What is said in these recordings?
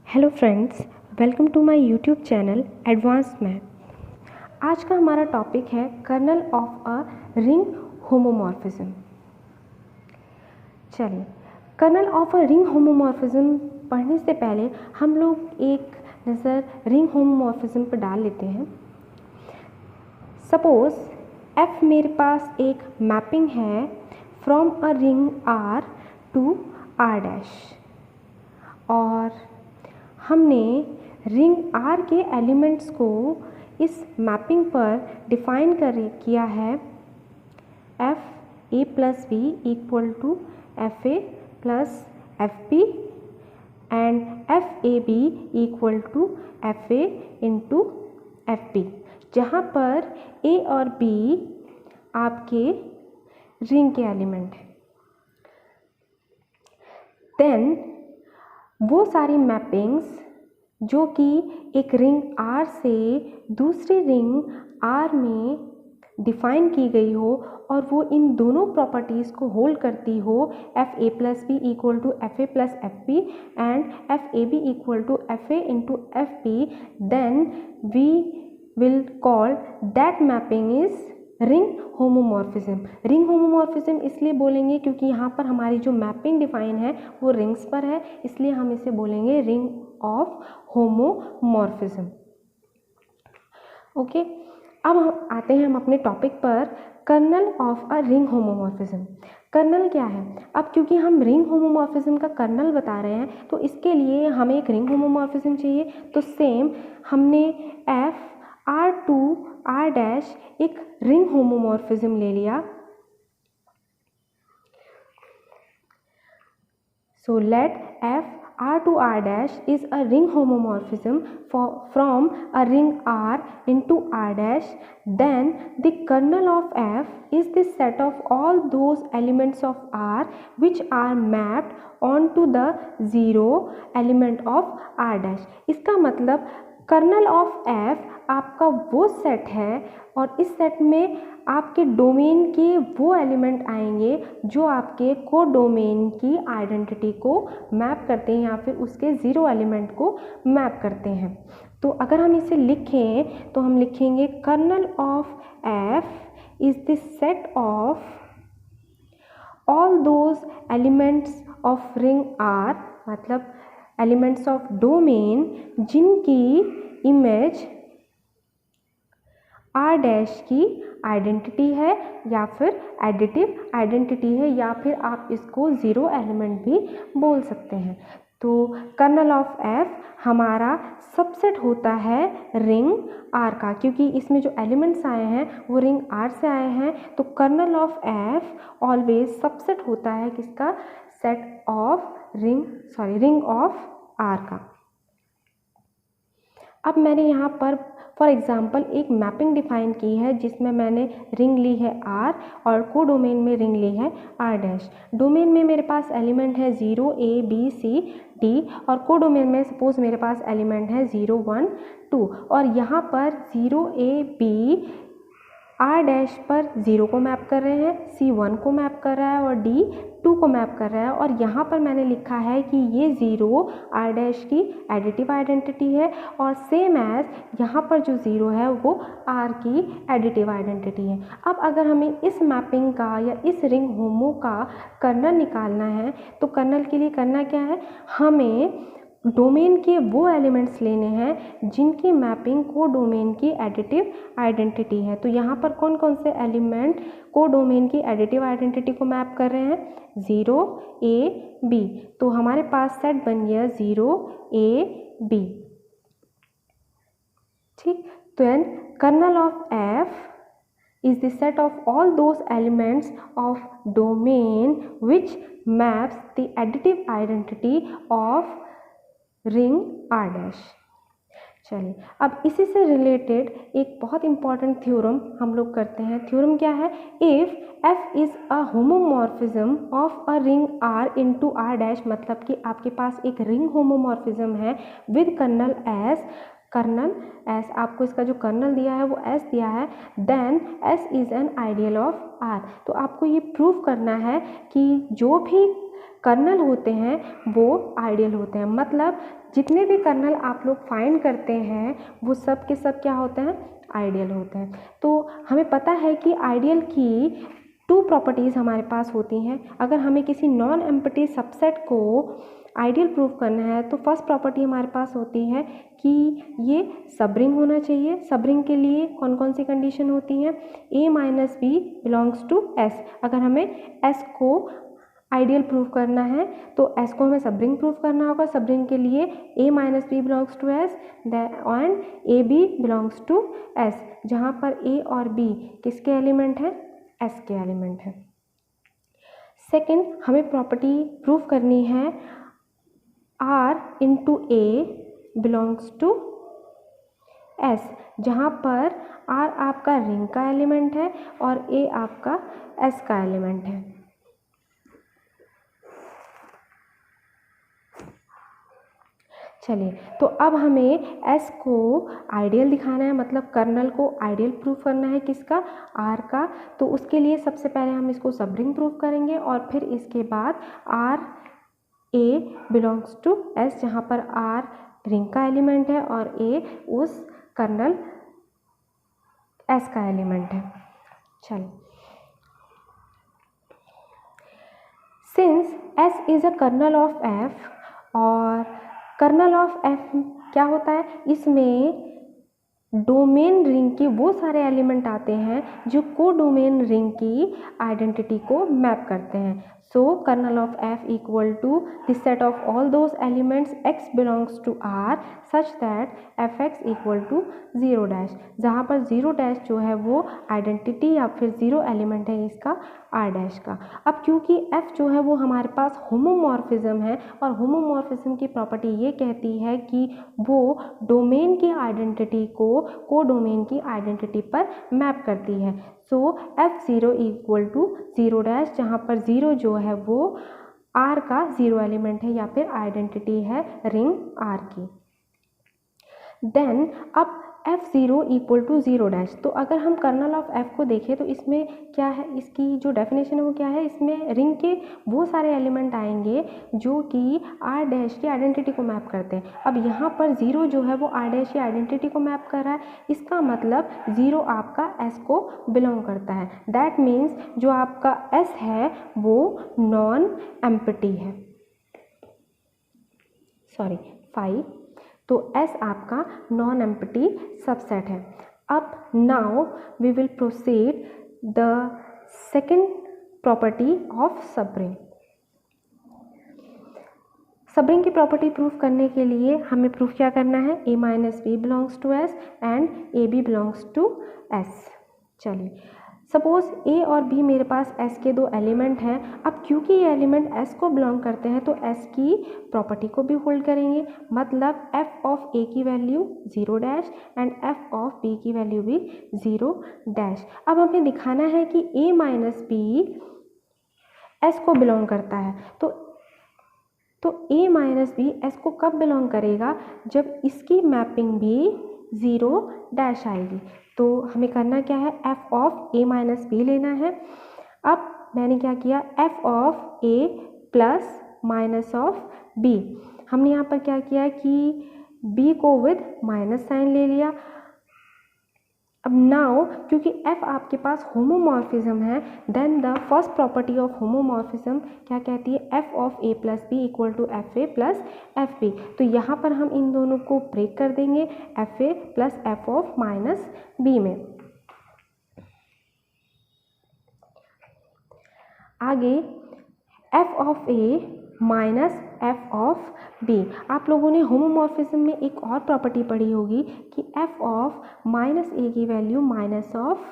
Hello friends, welcome to my YouTube channel advance math. आज का हमारा टॉपिक है kernel of a ring homomorphism. चलिए, kernel of a ring homomorphism पढ़ने से पहले हम लोग एक नज़र रिंग होमोमॉर्फिज्म पर डाल लेते हैं। सपोज F मेरे पास एक मैपिंग है from a ring R to R dash, और हमने रिंग R के एलिमेंट्स को इस मैपिंग पर डिफाइन किया है FA plus B equal to FA plus FB and FAB equal to FA into FB, जहाँ पर A और B आपके रिंग के एलिमेंट हैं। देन वो सारी मैपिंग्स जो कि एक रिंग R से दूसरी रिंग R में डिफाइन की गई हो और वो इन दोनों प्रॉपर्टीज़ को होल्ड करती हो, FA plus B equal to FA plus FB and FAB equal to FA into FB, then we will call that mapping is ring homomorphism. Ring homomorphism इसलिए बोलेंगे क्योंकि यहाँ पर हमारी जो मैपिंग डिफाइन है वो रिंग्स पर है, इसलिए हम इसे बोलेंगे रिंग ऑफ होमोमॉर्फिज्म। ओके, अब हम आते हैं अपने टॉपिक पर, kernel of a ring homomorphism. Kernel क्या है? अब क्योंकि हम रिंग होमोमॉर्फिज्म का कर्नल बता रहे हैं तो इसके लिए हमें एक रिंग होमोमॉर्फिज्म चाहिए। तो सेम हमने F R to R dash एक रिंग होमोमॉर्फिज्म ले लिया। So let F R to R dash is a ring homomorphism from a ring R into R dash. Then the kernel of F is the set of all those elements of R which are mapped onto the zero element of R dash. इसका मतलब colonel of F आपका वो set है और इस set में आपके domain के वो एलिमेंट आएंगे जो आपके को डोमेन की आइडेंटिटी को मैप करते हैं या फिर उसके ज़ीरो एलिमेंट को मैप करते हैं। तो अगर हम इसे लिखें तो हम लिखेंगे kernel of F is the set of all those elements of ring R, मतलब एलिमेंट्स ऑफ डोमेन जिनकी इमेज R डैश की आइडेंटिटी है या फिर एडिटिव आइडेंटिटी है, या फिर आप इसको ज़ीरो एलिमेंट भी बोल सकते हैं। तो कर्नल ऑफ F हमारा सबसेट होता है रिंग R का, क्योंकि इसमें जो एलिमेंट्स आए हैं वो रिंग R से आए हैं। तो kernel of F always subset होता है किसका? Set of ring of R का। अब मैंने यहाँ पर फॉर एग्ज़ाम्पल एक मैपिंग डिफाइन की है जिसमें मैंने रिंग ली है R और को डोमेन में रिंग ली है R डैश। डोमेन में मेरे पास एलिमेंट है 0 A B C D और को डोमेन में सपोज मेरे पास एलिमेंट है 0 1 2, और यहाँ पर 0 A B R डैश पर 0 को मैप कर रहे हैं, C 1 को मैप कर रहा है और D 2 को मैप कर रहा है। और यहाँ पर मैंने लिखा है कि ये 0 R डैश की एडिटिव आइडेंटिटी है और सेम एज यहाँ पर जो 0 है वो R की एडिटिव आइडेंटिटी है। अब अगर हमें इस मैपिंग का या इस रिंग होमो का कर्नल निकालना है तो कर्नल के लिए करना क्या है? हमें डोमेन के वो एलिमेंट्स लेने हैं जिनकी मैपिंग को डोमेन की एडिटिव आइडेंटिटी है। तो यहाँ पर कौन कौन से एलिमेंट को डोमेन की एडिटिव आइडेंटिटी को मैप कर रहे हैं? 0 A B। तो हमारे पास सेट बन गया 0 A B। ठीक, तो an kernel of F is the set of all those elements of domain which maps the additive identity of ring R dash. चलिए, अब इसी से रिलेटेड एक बहुत इंपॉर्टेंट थ्योरम हम लोग करते हैं। थ्योरम क्या है? If F is a homomorphism of a ring R into R dash, मतलब कि आपके पास एक रिंग होमोमॉर्फिज्म है विद कर्नल S, आपको इसका जो कर्नल दिया है वो S दिया है, then S is an ideal of R। तो आपको ये प्रूव करना है कि जो भी कर्नल होते हैं वो आइडियल होते हैं। मतलब जितने भी कर्नल आप लोग फाइंड करते हैं वो सब के सब क्या होते हैं, आइडियल होते हैं। तो हमें पता है कि आइडियल की 2 प्रॉपर्टीज़ हमारे पास होती हैं। अगर हमें किसी नॉन एम्प्टी सबसेट को आइडियल प्रूफ करना है तो फर्स्ट प्रॉपर्टी हमारे पास होती है कि ये सबरिंग होना चाहिए। सबरिंग के लिए कौन कौन सी कंडीशन होती हैं, A minus B belongs to S। अगर हमें S को आइडियल प्रूफ करना है तो S को हमें सबरिंग प्रूफ करना होगा। सबरिंग के लिए A minus B belongs to S and A B belongs to S, जहाँ पर A और B किसके एलिमेंट हैं, S के एलिमेंट हैं। सेकंड, हमें प्रॉपर्टी प्रूफ करनी है R into A belongs to S, जहाँ पर R आपका रिंग का एलिमेंट है और A आपका S का एलिमेंट है। चलिए, तो अब हमें S को आइडियल दिखाना है, मतलब कर्नल को आइडियल प्रूफ करना है किसका, R का। तो उसके लिए सबसे पहले हम इसको सबरिंग प्रूफ करेंगे और फिर इसके बाद R A belongs to S, जहाँ पर R रिंग का एलिमेंट है और A उस कर्नल S का एलिमेंट है। चलिए, since S is a kernel of F, और कर्नल ऑफ F क्या होता है, इसमें डोमेन रिंग के वो सारे एलिमेंट आते हैं जो को डोमेन रिंग की आइडेंटिटी को मैप करते हैं। So kernel of F equal to the set of all those elements X belongs to R such that Fx equal to 0 dash, जहाँ पर 0 डैश जो है वो आइडेंटिटी या फिर 0 एलिमेंट है इसका R डैश का। अब क्योंकि F जो है वो हमारे पास होमोमॉर्फिज्म है और होमोमॉर्फिज्म की प्रॉपर्टी ये कहती है कि वो डोमेन की आइडेंटिटी को को डोमेन की आइडेंटिटी पर मैप करती है। सो F0 इक्वल टू 0 डैश, जहाँ पर 0 जो है वो R का 0 एलिमेंट है या फिर आइडेंटिटी है रिंग R की। देन अब F0 इक्वल टू 0 डैश, तो अगर हम कर्नल ऑफ F को देखें तो इसमें क्या है, इसकी जो डेफिनेशन है वो क्या है, इसमें रिंग के वो सारे एलिमेंट आएंगे जो कि R डैश की आइडेंटिटी को मैप करते हैं। अब यहाँ पर 0 जो है वो R डैश की आइडेंटिटी को मैप कर रहा है, इसका मतलब 0 आपका S को बिलोंग करता है। दैट मीन्स जो आपका S है वो नॉन एम्प्टी है, सॉरी 5, तो S आपका नॉन एम्प्टी सबसेट है। अब now we will proceed the second property of subring. Subring की प्रॉपर्टी प्रूफ करने के लिए हमें प्रूफ क्या करना है, A minus B belongs to S and A B belongs to S। चलिए, सपोज A और B मेरे पास S के 2 एलिमेंट हैं। अब क्योंकि ये एलिमेंट S को बिलोंग करते हैं तो S की प्रॉपर्टी को भी होल्ड करेंगे, मतलब F ऑफ A की value 0 dash and F of B की वैल्यू भी 0 डैश। अब हमें दिखाना है कि A माइनस बी S को बिलोंग करता है, तो A माइनस बी S को कब बिलोंग करेगा, जब इसकी मैपिंग भी 0 डैश आएगी। तो हमें करना क्या है, F of A minus B लेना है। अब मैंने क्या किया, F of A plus minus of B, हमने यहाँ पर क्या किया कि B को विद माइनस साइन ले लिया। अब नाउ क्योंकि F आपके पास होमोमॉर्फिज्म है, then the first property of homomorphism क्या कहती है, F of A plus B equal to F A plus F B. तो यहाँ पर हम इन दोनों को ब्रेक कर देंगे F A plus F of minus B में। आगे F of A minus F of B। आप लोगों ने होमोमॉर्फिज्म में एक और प्रॉपर्टी पढ़ी होगी कि F ऑफ माइनस A की value minus of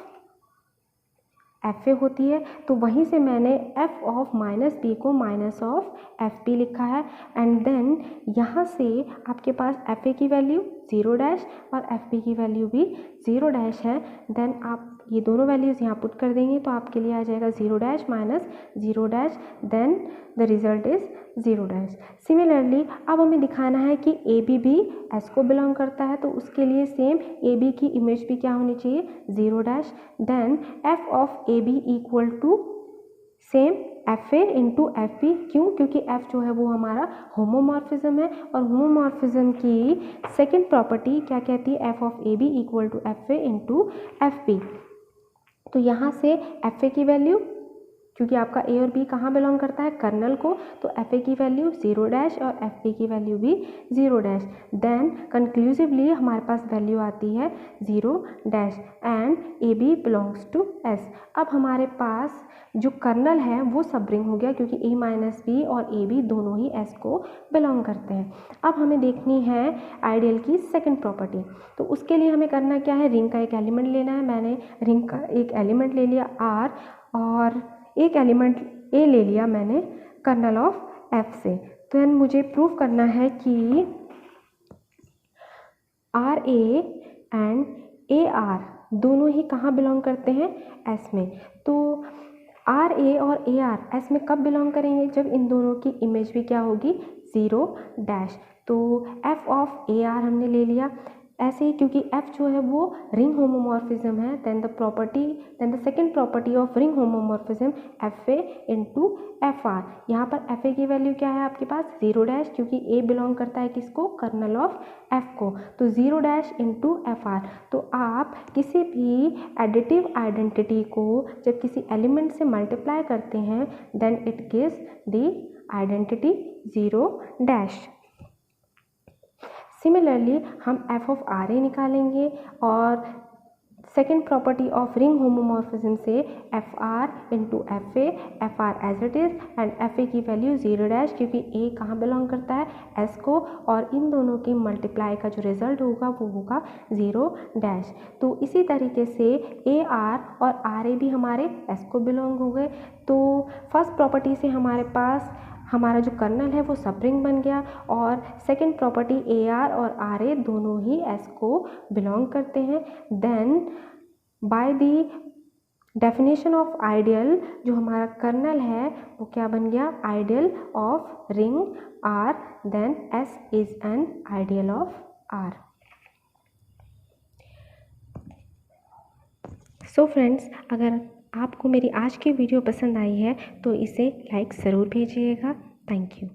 F A होती है, तो वहीं से मैंने F ऑफ माइनस बी को माइनस ऑफ एफ बी लिखा है। एंड देन यहाँ से आपके पास एफ ए की वैल्यू 0 डैश और एफ बी की वैल्यू भी 0 डैश है। देन आप ये दोनों वैल्यूज़ यहाँ पुट कर देंगे तो आपके लिए आ जाएगा 0 dash minus 0 dash, then the result is 0 dash. Similarly अब हमें दिखाना है कि ए बी भी एस को बिलोंग करता है, तो उसके लिए सेम ए बी की इमेज भी क्या होनी चाहिए, 0 dash. Then F of A B equal to same F A into F B. क्यों? क्योंकि एफ जो है वो हमारा होमोमॉर्फिज्म है और होमोमॉर्फिज्म की सेकंड प्रॉपर्टी क्या कहती है? F of A B equal to F A into F B. तो यहाँ से एफ ए की वैल्यू, क्योंकि आपका ए और बी कहाँ बिलोंग करता है? कर्नल को, तो एफ ए की वैल्यू 0 और एफ बी की वैल्यू भी 0। देन कंक्लूसिवली हमारे पास वैल्यू आती है 0 and A B belongs to S. अब हमारे पास जो कर्नल है वो सब रिंग हो गया, क्योंकि ए माइनस बी और ए बी दोनों ही एस को बिलोंग करते हैं। अब हमें देखनी है आइडियल की सेकंड प्रॉपर्टी। तो उसके लिए हमें करना क्या है? रिंग का एक एलिमेंट लेना है। मैंने रिंग का एक एलिमेंट ले लिया आर और एक एलिमेंट ए ले लिया मैंने कर्नल ऑफ एफ से। तो देन मुझे प्रूव करना है कि R A and A R दोनों ही कहाँ बिलोंग करते हैं? एस में। तो आर ए और ए आर एस में कब बिलोंग करेंगे? जब इन दोनों की इमेज भी क्या होगी? 0। तो एफ ऑफ ए आर हमने ले लिया ऐसे ही, क्योंकि f जो है वो रिंग होमोमॉर्फिज्म है। Then the second property of ring homomorphism F A into F R. यहाँ पर एफ ए की वैल्यू क्या है आपके पास? 0, क्योंकि ए बिलोंग करता है किसको? कर्नल ऑफ एफ को। तो 0 इंटू एफ आर। तो आप किसी भी एडिटिव आइडेंटिटी को जब किसी एलिमेंट से मल्टीप्लाई करते हैं then it gives the identity 0। Similarly हम एफ ऑफ आर ए निकालेंगे और second property of ring homomorphism से F R into F R as it is and F A की वैल्यू 0, क्योंकि ए कहाँ बिलोंग करता है? एस को, और इन दोनों की मल्टीप्लाई का जो रिजल्ट होगा वो होगा 0। तो इसी तरीके से ए आर और आर ए भी हमारे एस को बिलोंग हो गए। तो फर्स्ट प्रॉपर्टी से हमारे पास हमारा जो कर्नल है वो सब रिंग बन गया, और सेकंड प्रॉपर्टी ए आर और आर ए दोनों ही एस को बिलोंग करते हैं। Then by the definition of ideal जो हमारा कर्नल है वो क्या बन गया? Ideal of ring R. Then S is an ideal of R. So friends, अगर आपको मेरी आज की वीडियो पसंद आई है तो इसे लाइक ज़रूर भेजिएगा। Thank you.